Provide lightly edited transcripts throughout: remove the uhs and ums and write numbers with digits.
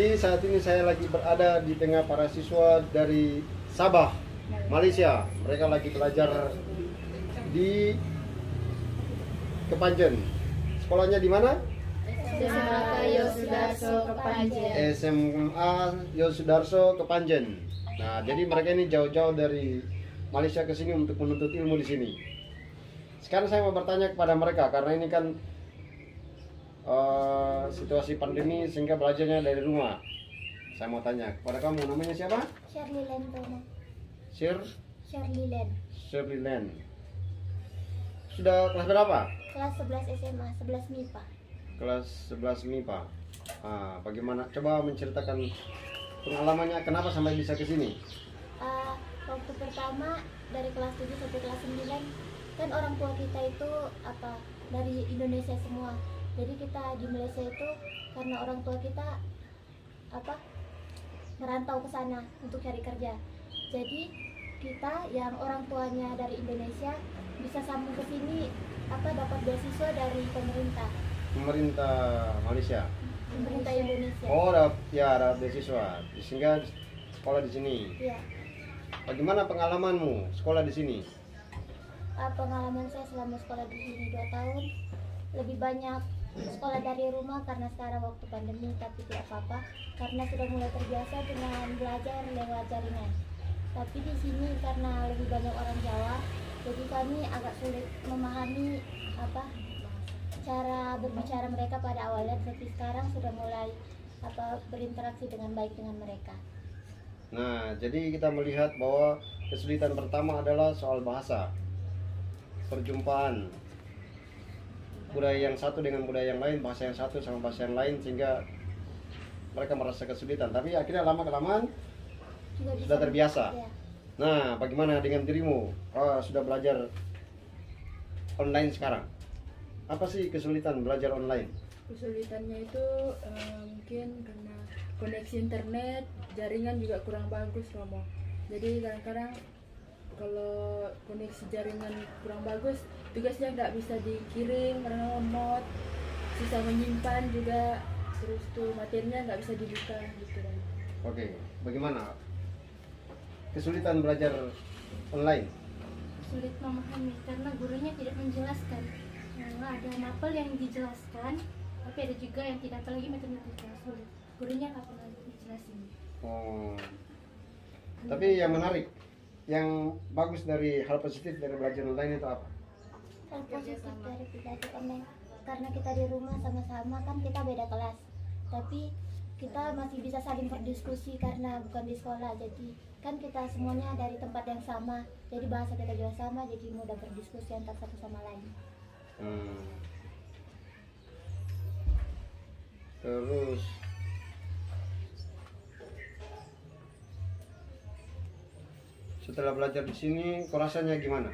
Jadi saat ini saya lagi berada di tengah para siswa dari Sabah, Malaysia. Mereka lagi belajar di Kepanjen. Sekolahnya di mana? SMA Yosudarso Kepanjen. SMA Yosudarso Kepanjen. Nah, jadi mereka ini jauh-jauh dari Malaysia ke sini untuk menuntut ilmu di sini. Sekarang saya mau bertanya kepada mereka karena ini kan situasi pandemi sehingga belajarnya dari rumah. Saya mau tanya kepada kamu, namanya siapa? Shirley Len Tomo. Shirley Shirley Len. Sudah kelas berapa? Kelas 11 SMA, 11 MIPA. Kelas 11 MIPA. Bagaimana? Coba menceritakan pengalamannya, kenapa sampai bisa ke sini? Waktu pertama dari kelas 7 sampai kelas 9 kan orang tua kita itu dari Indonesia semua. Jadi kita di Malaysia itu karena orang tua kita merantau ke sana untuk cari kerja. Jadi kita yang orang tuanya dari Indonesia bisa sambung ke sini dapat beasiswa dari pemerintah Malaysia. Pemerintah Indonesia. Oh, dapat beasiswa sehingga sekolah di sini. Iya. Bagaimana pengalamanmu sekolah di sini? Pengalaman saya selama sekolah di sini 2 tahun lebih banyak sekolah dari rumah karena sekarang waktu pandemi, tapi tidak apa-apa karena sudah mulai terbiasa dengan belajar lewat jaringan. Tapi di sini karena lebih banyak orang Jawa, jadi kami agak sulit memahami cara berbicara mereka pada awalnya, tapi sekarang sudah mulai berinteraksi dengan baik dengan mereka. Nah, jadi kita melihat bahwa kesulitan pertama adalah soal bahasa, perjumpaan budaya yang satu dengan budaya yang lain, bahasa yang satu sama bahasa yang lain, sehingga mereka merasa kesulitan. Tapi akhirnya lama-kelamaan sudah terbiasa. Ya. Nah, bagaimana dengan dirimu? Sudah belajar online sekarang. Apa sih kesulitan belajar online? Kesulitannya itu mungkin karena koneksi internet, jaringan juga kurang bagus, Romo. Jadi kadang-kadang kalau koneksi jaringan kurang bagus, tugasnya nggak bisa dikirim karena lemot, susah menyimpan juga, terus tuh materinya nggak bisa dibuka gitu kan. Oke, bagaimana kesulitan belajar online? Sulit memahami karena gurunya tidak menjelaskan. Nggak ada mapel yang dijelaskan, tapi ada juga yang tidak, apalagi matematika sulit. Gurunya nggak pernah dijelasin. Tapi yang menarik, yang bagus dari hal positif dari belajar online itu apa? Hal positif dari belajar online karena kita di rumah sama-sama kan kita beda kelas, tapi kita masih bisa saling berdiskusi karena bukan di sekolah. Jadi kan kita semuanya dari tempat yang sama, jadi bahasa kita juga sama, jadi mudah berdiskusi antar satu sama lain. Terus setelah belajar di sini, kok rasanya gimana?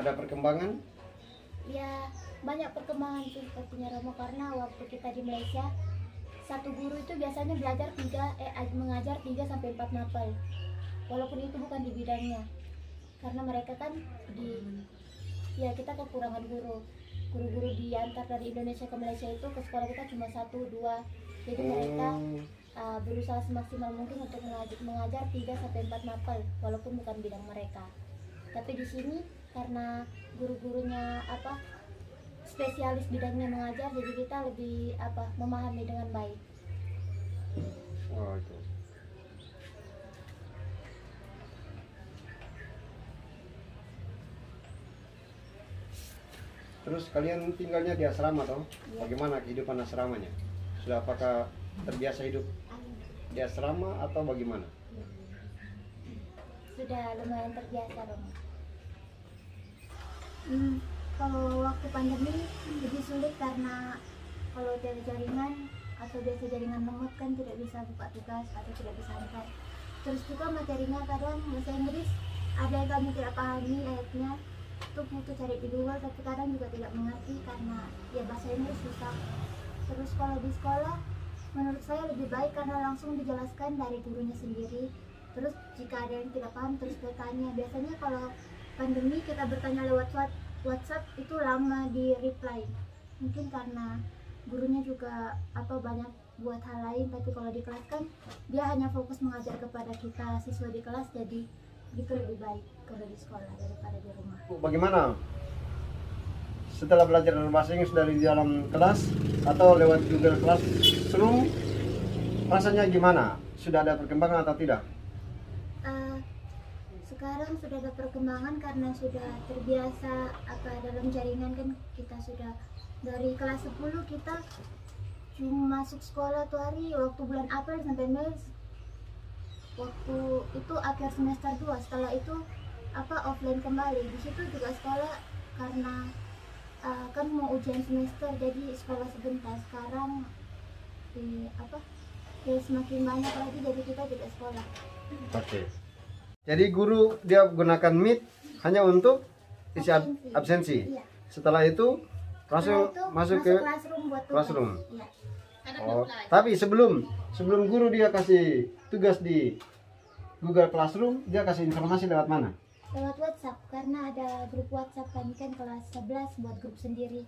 Ada perkembangan? Ya banyak perkembangan sih sepertinya Romo, karena waktu kita di Malaysia satu guru itu biasanya mengajar 3 sampai 4 mapel, walaupun itu bukan di bidangnya, karena mereka kan kita kekurangan guru-guru diantar dari Indonesia ke Malaysia itu ke sekolah kita cuma 1-2, jadi mereka berusaha semaksimal mungkin untuk mengajar 3 sampai 4 mapel walaupun bukan bidang mereka. Tapi di sini karena guru-gurunya spesialis bidangnya mengajar, jadi kita lebih memahami dengan baik. Oh, itu. Terus kalian tinggalnya di asrama toh? Ya. Bagaimana kehidupan asramanya? Sudah apakah terbiasa hidup di asrama atau bagaimana? Sudah lumayan terbiasa Romo. Kalau waktu pandemi lebih sulit karena kalau dari jaringan atau biasa jaringan lemot kan tidak bisa buka tugas atau tidak bisa angkat. Terus juga materinya kadang bahasa Inggris ada yang kami tidak pahami ayatnya, itu butuh cari di luar, tapi kadang juga tidak mengerti karena bahasa Inggris susah. Terus kalau di sekolah menurut saya lebih baik karena langsung dijelaskan dari gurunya sendiri. Terus jika ada yang tidak paham terus bertanya. Biasanya kalau pandemi kita bertanya lewat WhatsApp itu lama di reply, mungkin karena gurunya juga banyak buat hal lain, tapi kalau di kelas kan dia hanya fokus mengajar kepada kita siswa di kelas, jadi itu lebih baik kalau di sekolah daripada di rumah. Bagaimana setelah belajar bahasa Inggris dari dalam kelas atau lewat Google Classroom, rasanya gimana? Sudah ada perkembangan atau tidak? Sekarang sudah ada perkembangan karena sudah terbiasa dalam jaringan kan. Kita sudah dari kelas 10 kita cuma masuk sekolah tuh hari waktu bulan April sampai Mei, waktu itu akhir semester 2. Setelah itu offline kembali. Di situ juga sekolah karena kan mau ujian semester, jadi sekolah sebentar. Sekarang ya semakin banyak lagi, jadi kita tidak sekolah. Oke. Jadi guru dia gunakan Meet hanya untuk isi absensi. Iya. Setelah itu langsung Setelah itu masuk ke classroom buat tugas. classroom. Iya. Oh, tapi sebelum guru dia kasih tugas di Google Classroom, dia kasih informasi lewat mana? Lewat WhatsApp, karena ada grup WhatsApp kami kan kelas 11 buat grup sendiri.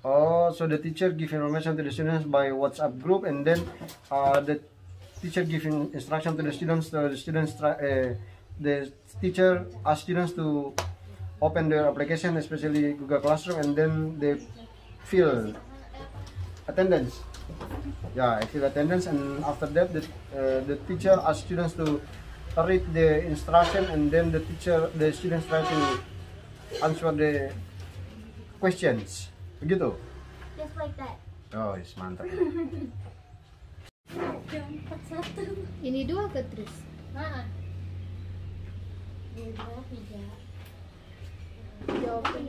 Oh, so the teacher give information to the students by WhatsApp group, and then the teacher giving instruction to the students. The teacher ask students to open their application, especially Google Classroom, and then they fill attendance. Yeah, I fill attendance, and after that, the teacher ask students to read the instruction, and then the students try to answer the questions. Begitu. Just like that. Oh, yes, mantap. Ini 2 ke terus? Nah. Beda, tiga. Jawaban.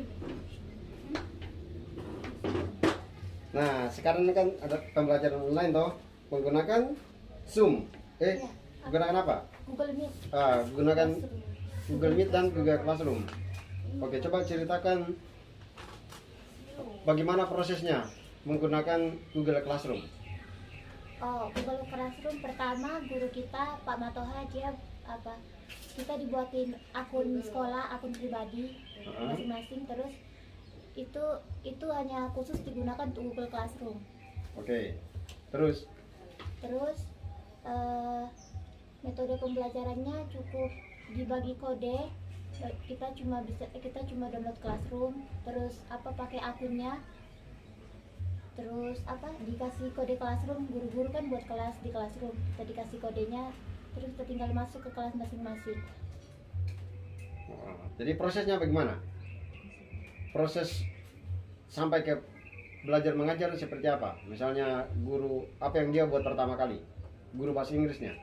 Nah, sekarang ini kan ada pembelajaran online toh, menggunakan Zoom. Menggunakan apa? Google Meet. Gunakan Google Meet dan Google Classroom. Oke, coba ceritakan bagaimana prosesnya menggunakan Google Classroom. Google Classroom pertama guru kita Pak Matoha dia kita dibuatin akun sekolah, akun pribadi masing-masing, terus itu hanya khusus digunakan untuk Google Classroom. Oke. Terus metode pembelajarannya cukup dibagi kode. Kita cuma download Classroom, terus pakai akunnya, terus dikasih kode Classroom. Guru-guru kan buat kelas di Classroom, kita dikasih kodenya, terus kita tinggal masuk ke kelas masing-masing. Jadi prosesnya bagaimana? Proses sampai ke belajar mengajar seperti apa? Misalnya guru apa yang dia buat pertama kali? Guru bahasa Inggrisnya.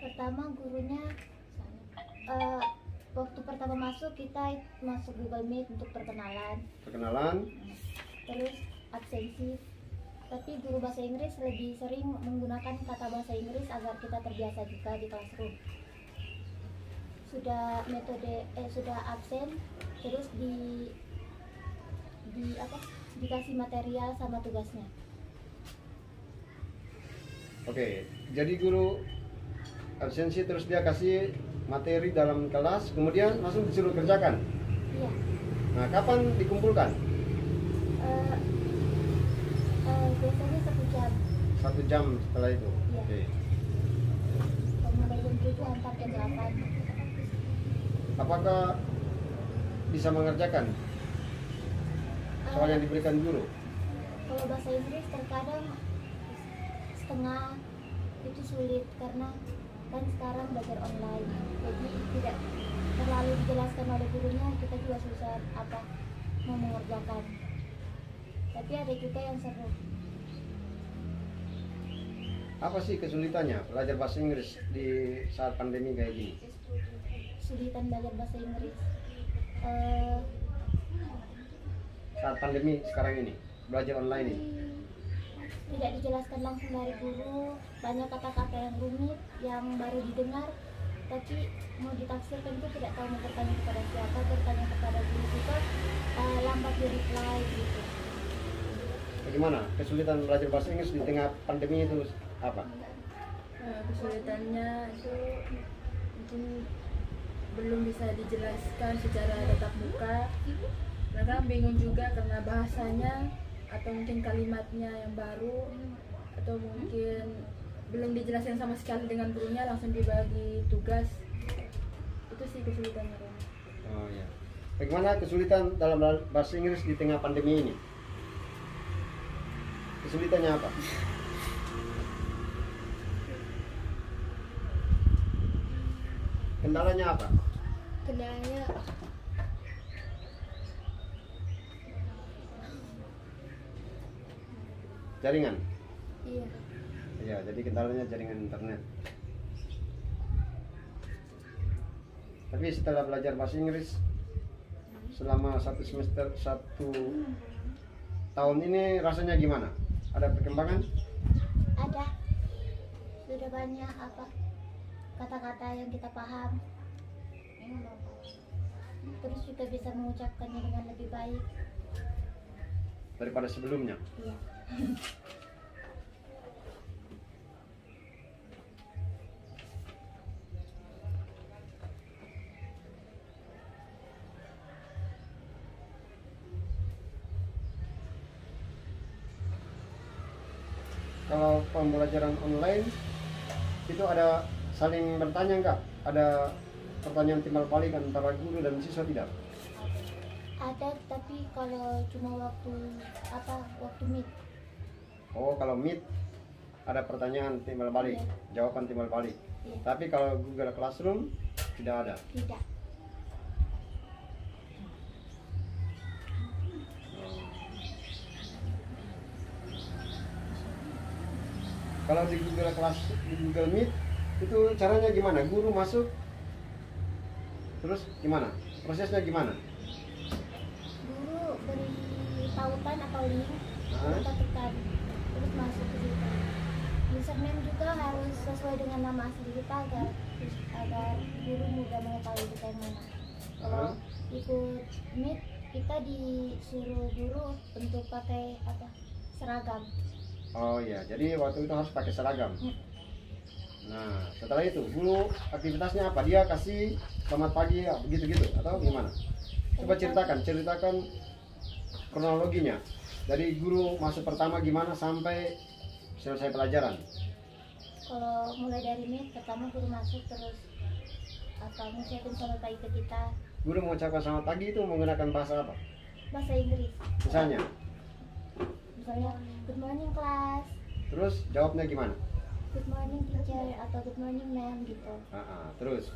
Pertama gurunya waktu pertama masuk kita masuk Google Meet untuk perkenalan. Terus absensi. Tapi guru bahasa Inggris lebih sering menggunakan kata bahasa Inggris agar kita terbiasa juga di Classroom. Sudah absen, terus dikasih material sama tugasnya. Oke, jadi guru absensi terus dia kasih materi dalam kelas, kemudian langsung disuruh kerjakan. Iya. Nah, kapan dikumpulkan? Biasanya 1 jam. 1 jam setelah itu. Iya. Oke. Mulai jam 7 sampai jam 8. Apakah bisa mengerjakan soal yang diberikan guru? Kalau bahasa Inggris terkadang setengah itu sulit karena kan sekarang belajar online, jadi tidak terlalu dijelaskan oleh gurunya, kita juga susah mau mengerjakan. Tapi ada juga yang seru. Apa sih kesulitannya belajar bahasa Inggris di saat pandemi kayak gini? Kesulitan belajar bahasa Inggris Saat pandemi sekarang ini, belajar online ini. tidak dijelaskan langsung dari guru, banyak kata-kata yang rumit yang baru didengar, tapi mau ditafsirkan itu tidak tahu mau bertanya kepada siapa, bertanya kepada guru juga lambat di reply gitu. Bagaimana kesulitan belajar bahasa Inggris di tengah pandemi itu apa? Kesulitannya itu mungkin belum bisa dijelaskan secara tatap muka. Mereka bingung juga karena bahasanya atau mungkin kalimatnya yang baru, atau mungkin belum dijelaskan sama sekali dengan gurunya, langsung dibagi tugas. Itu sih kesulitannya, Romo. Oh ya. Bagaimana kesulitan dalam bahasa Inggris di tengah pandemi ini? Kesulitannya apa? Kendalanya apa? Kendalanya Jaringan. iya. Ya, jadi kendalanya jaringan internet. Tapi setelah belajar bahasa Inggris selama 1 tahun ini rasanya gimana? Ada perkembangan? Ada. Sudah banyak kata-kata yang kita paham. Terus juga bisa mengucapkannya dengan lebih baik. Daripada sebelumnya. Iya. Kalau pembelajaran online itu ada saling bertanya enggak? Ada pertanyaan timbal balik antara guru dan siswa tidak? Ada, tapi kalau cuma waktu meet. Oh, kalau Meet ada pertanyaan timbal balik, jawaban timbal balik. Iya. Tapi kalau Google Classroom tidak ada. Tidak. Kalau di Google Meet itu caranya gimana? Guru masuk, terus gimana? Prosesnya gimana? Guru beri tautan atau link, Hah? kita tekan, terus masuk ke situ. Username juga harus sesuai dengan nama asli kita agar guru mudah mengetahui kita yang mana. Kalau ikut Meet, kita disuruh guru untuk pakai seragam. Oh iya, jadi waktu itu harus pakai seragam. Nah, setelah itu guru aktivitasnya apa? Dia kasih selamat pagi ya, begitu-gitu atau gimana? Coba ceritakan kronologinya. Dari guru masuk pertama gimana sampai selesai pelajaran. Kalau mulai dari Meet, pertama guru masuk terus ngucapin selamat pagi ke kita. Guru mengucapkan selamat pagi itu menggunakan bahasa apa? Bahasa Inggris. Misalnya, Good morning class, terus jawabnya gimana? good morning teacher, atau good morning ma'am gitu. Terus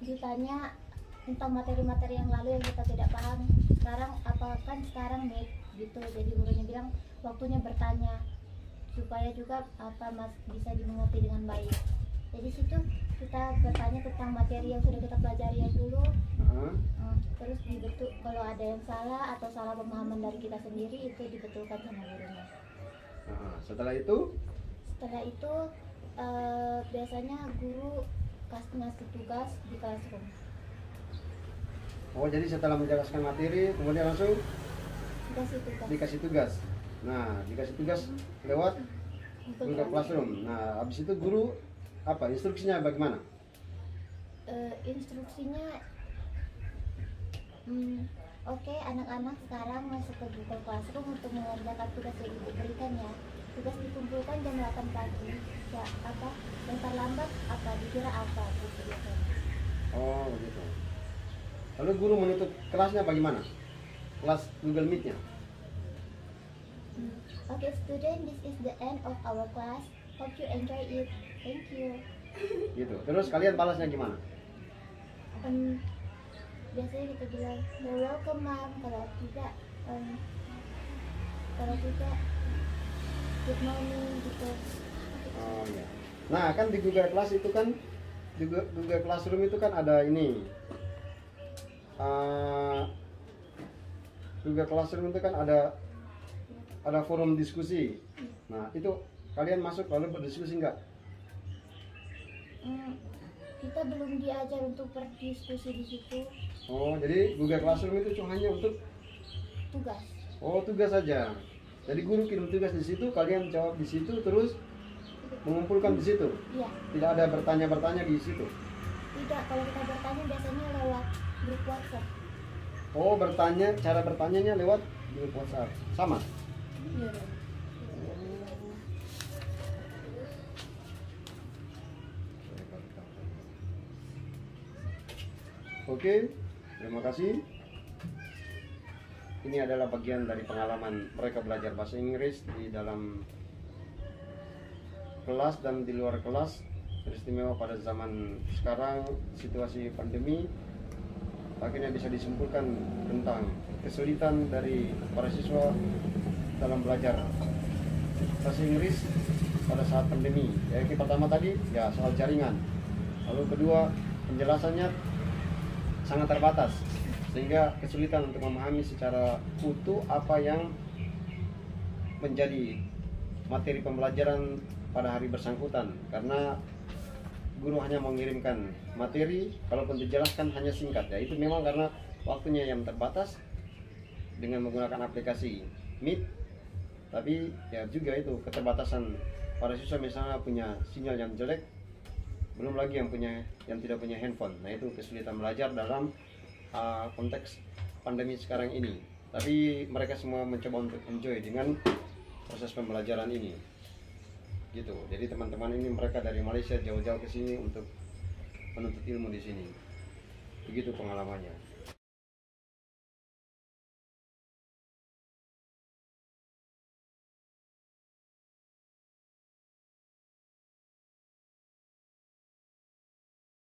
ditanya tentang materi-materi yang lalu yang kita tidak paham. Sekarang Meet gitu, jadi gurunya bilang waktunya bertanya supaya juga bisa dimengerti dengan baik. Jadi situ kita bertanya tentang materi yang sudah kita pelajari yang dulu. Terus dibetul, kalau ada yang salah atau salah pemahaman dari kita sendiri itu dibetulkan sama gurunya. Setelah itu Biasanya guru ngasih tugas di classroom. Oh, jadi setelah menjelaskan materi kemudian langsung dikasih tugas. Nah, dikasih tugas lewat Google Classroom. Nah, habis itu guru instruksinya bagaimana? Instruksinya oke, anak-anak sekarang masuk ke Google Classroom untuk mengerjakan tugas yang ibu berikan ya. Tugas dikumpulkan jam 8 pagi. Ya, yang terlambat dikira gitu biasanya. Oh, begitu. Lalu guru menutup kelasnya bagaimana? Kelas Google Meet-nya? Okay, student, this is the end of our class. Hope you enjoy it. Thank you. Gitu. Terus kalian balasnya gimana? Biasanya kita bilang you're welcome ma'am. Kalau tidak good morning gitu. Oh iya. Nah, kan di Google Class itu kan di Google Classroom itu kan ada ini. Google Classroom itu kan ada forum diskusi. Nah, itu kalian masuk lalu berdiskusi enggak? Kita belum diajar untuk berdiskusi di situ. Oh, jadi Google Classroom itu cuma hanya untuk Tugas. Oh, tugas saja. Jadi guru kirim tugas di situ, kalian jawab di situ, terus mengumpulkan di situ. Iya. Tidak ada bertanya-bertanya di situ. Tidak, kalau kita bertanya biasanya lewat grup WhatsApp. Oh, bertanya, cara bertanyanya lewat grup WhatsApp. Sama. Iya, Romo. Oke, terima kasih. Ini adalah bagian dari pengalaman mereka belajar bahasa Inggris di dalam kelas dan di luar kelas. Teristimewa pada zaman sekarang, situasi pandemi, akhirnya bisa disimpulkan tentang kesulitan dari para siswa dalam belajar bahasa Inggris pada saat pandemi. Yang pertama tadi ya soal jaringan, lalu kedua penjelasannya sangat terbatas sehingga kesulitan untuk memahami secara utuh apa yang menjadi materi pembelajaran pada hari bersangkutan, karena guru hanya mengirimkan materi, kalaupun dijelaskan hanya singkat. Ya itu memang karena waktunya yang terbatas dengan menggunakan aplikasi Meet, tapi ya juga itu keterbatasan para siswa, misalnya punya sinyal yang jelek, belum lagi yang tidak punya handphone. Nah itu kesulitan belajar dalam konteks pandemi sekarang ini. Tapi mereka semua mencoba untuk enjoy dengan proses pembelajaran ini gitu. Jadi teman-teman ini mereka dari Malaysia jauh-jauh ke sini untuk menuntut ilmu di sini. Begitu pengalamannya.